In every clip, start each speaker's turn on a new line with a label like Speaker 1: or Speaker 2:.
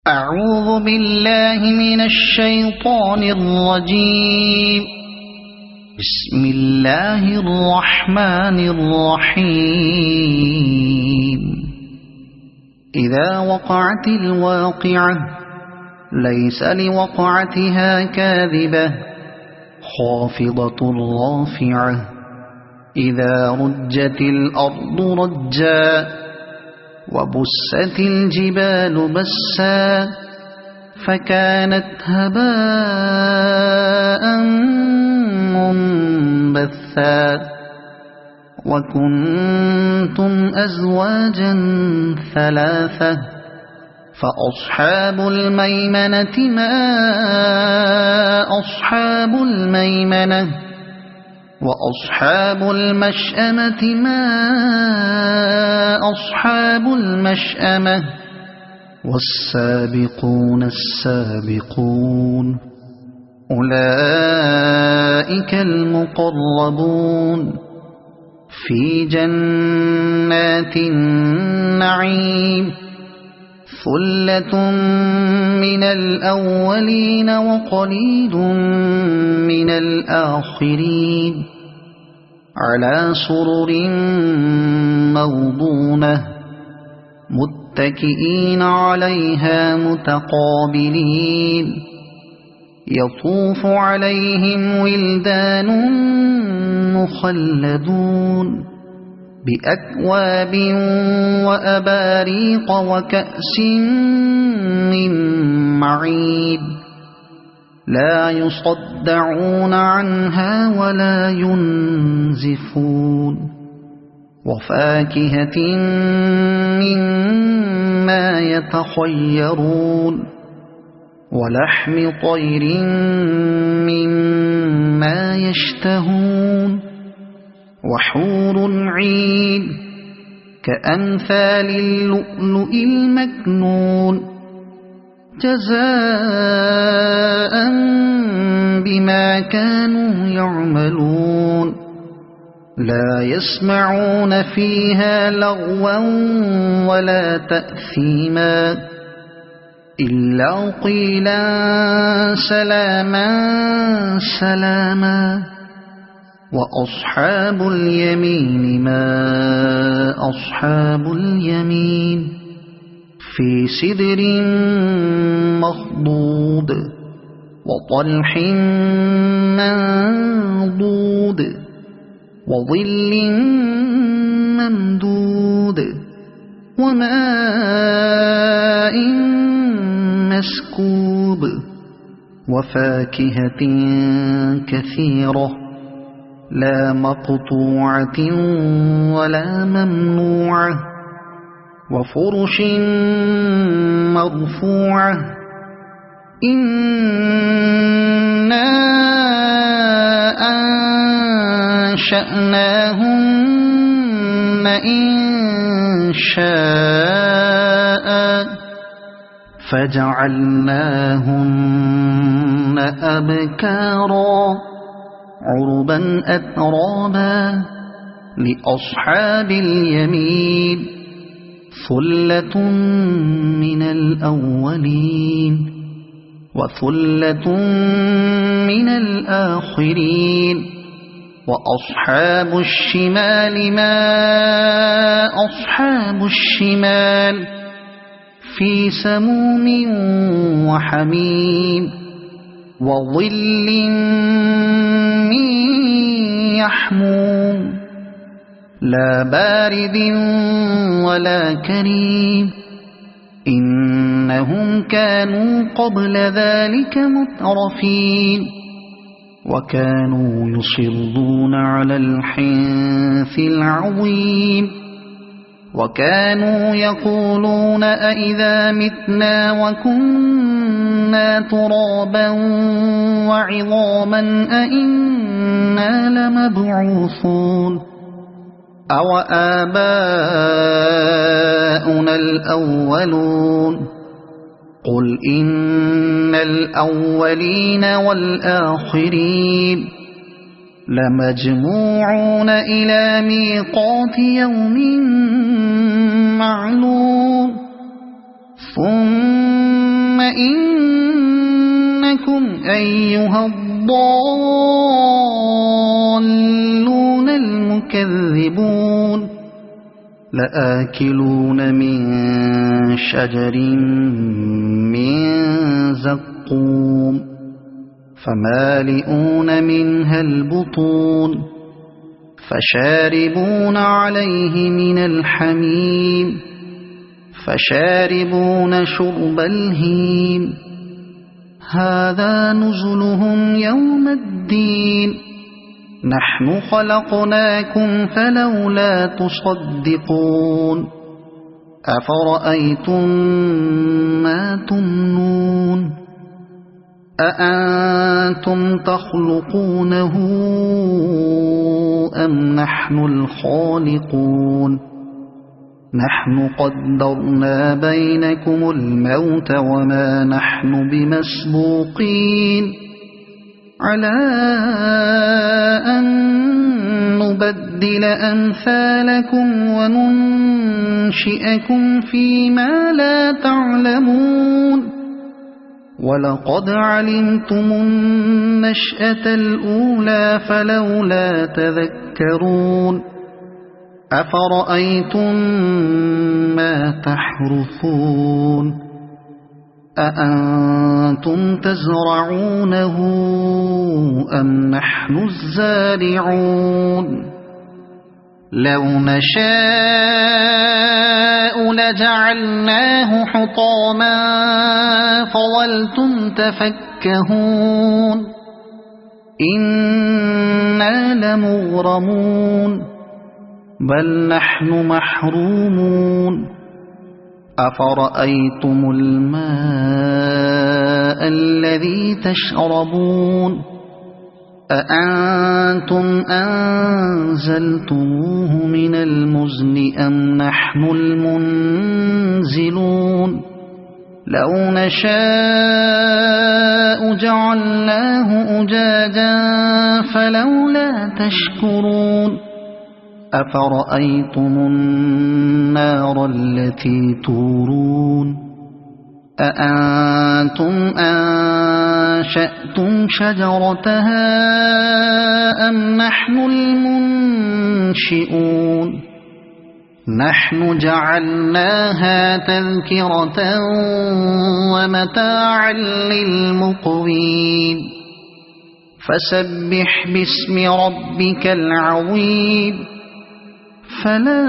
Speaker 1: أعوذ بالله من الشيطان الرجيم. بسم الله الرحمن الرحيم. إذا وقعت الواقعة ليس لوقعتها كاذبة خافضة رافعة إذا رجت الأرض رجا وبست الجبال بسا فكانت هباء منبثا وكنتم أزواجا ثلاثة فأصحاب الميمنة ما أصحاب الميمنة وأصحاب المشأمة ما أصحاب المشأمة والسابقون السابقون أولئك المقربون في جنات النعيم ثلة من الأولين وقليل من الآخرين على سرر موضونة متكئين عليها متقابلين يطوف عليهم ولدان مخلدون بأكواب وأباريق وكأس من معين لا يصدعون عنها ولا ينزفون وفاكهة مما يتخيرون ولحم طير مما يشتهون وحور عين كأمثال اللؤلؤ المكنون جزاء بما كانوا يعملون لا يسمعون فيها لغوا ولا تأثيما إلا قيلا سلاما سلاما وأصحاب اليمين ما أصحاب اليمين في سدر مخضود وطلح منضود وظل ممدود وماء مسكوب وفاكهة كثيرة لا مقطوعة ولا ممنوعة وفرش مرفوعة إنا أنشأناهن إنشاء فجعلناهن أبكارا عربا أترابا لأصحاب اليمين ثلة من الأولين وثلة من الآخرين وأصحاب الشمال ما أصحاب الشمال في سموم وحميم وظل من يحموم لا بارد ولا كريم إنهم كانوا قبل ذلك مترفين وكانوا يصرون على الحنث العظيم وكانوا يقولون أئذا متنا وكنا ترابا وعظاما أئنا لمبعوثون أو آباؤنا الأولون قل إن الأولين والآخرين لمجموعون إلى ميقات يوم معلوم ثم إنكم أيها الضالون المكذبون لآكلون من شجر من زقوم فمالئون منها البطون فشاربون عليه من الحميم فشاربون شرب الهيم هذا نزلهم يوم الدين نحن خلقناكم فلولا تصدقون أفرأيتم ما تمنون أأنتم تخلقونه أم نحن الخالقون نحن قدرنا بينكم الموت وما نحن بمسبوقين على أن نبدل أمثالكم وننشئكم فيما لا تعلمون ولقد علمتم النشأة الأولى فلولا تذكرون أفرأيتم ما تحرثون أأنتم تزرعونه أم نحن الزارعون لو نشاء لجعلناه حطاما فظلتم تفكهون إنا لمغرمون بل نحن محرومون أفرأيتم الماء الذي تشربون أأنتم أنزلتموه من المزن أم نحن المنزلون لو نشاء جعلناه أجاجا فلولا تشكرون أفرأيتم النار التي تورون أأنتم أنشأتم شجرتها أم نحن المنشئون نحن جعلناها تذكرة ومتاعا للمقوين فسبح باسم ربك العظيم فلا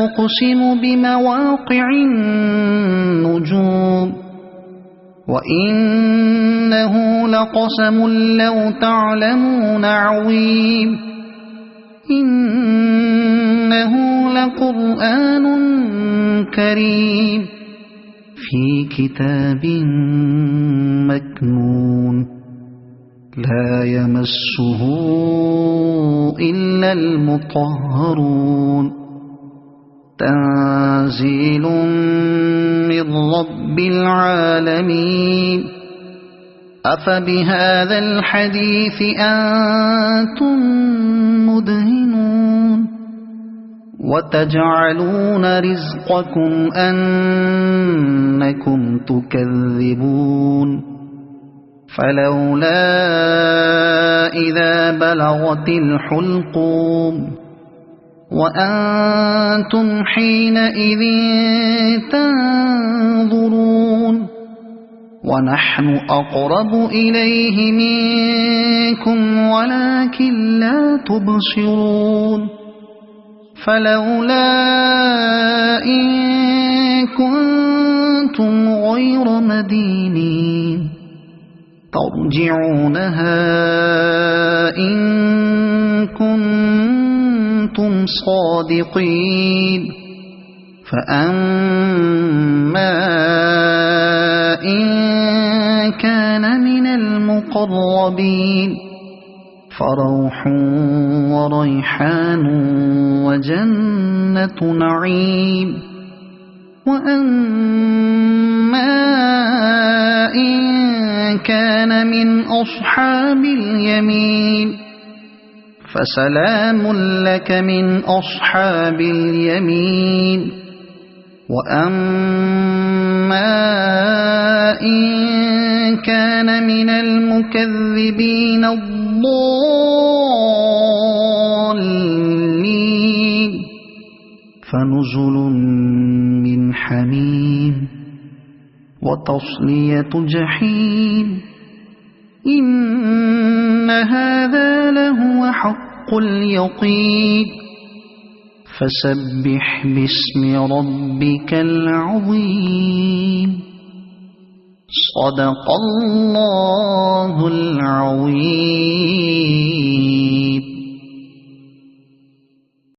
Speaker 1: أقسم بمواقع النجوم وإنه لقسم لو تعلمون عظيم إنه لقرآن كريم في كتاب مكنون لا يمسه إلا المطهرون تنزيل من رب العالمين أفبهذا الحديث أنتم مدهنون وتجعلون رزقكم أنكم تكذبون فلولا إذا بلغت الحلقوم وأنتم حينئذ تنظرون ونحن أقرب إليه منكم ولكن لا تبصرون فلولا إن كنتم غير مدينين ترجعونها إن كنتم صادقين فأما إن كان من المقربين فروح وريحان وجنة نعيم وأما إن كان من أصحاب اليمين فسلام لك من أصحاب اليمين وأما إن كان من المكذبين الضالين فنزل من حميم وتصلية جحيم إن هذا لهو حق اليقين فسبح باسم ربك العظيم صدق الله العظيم.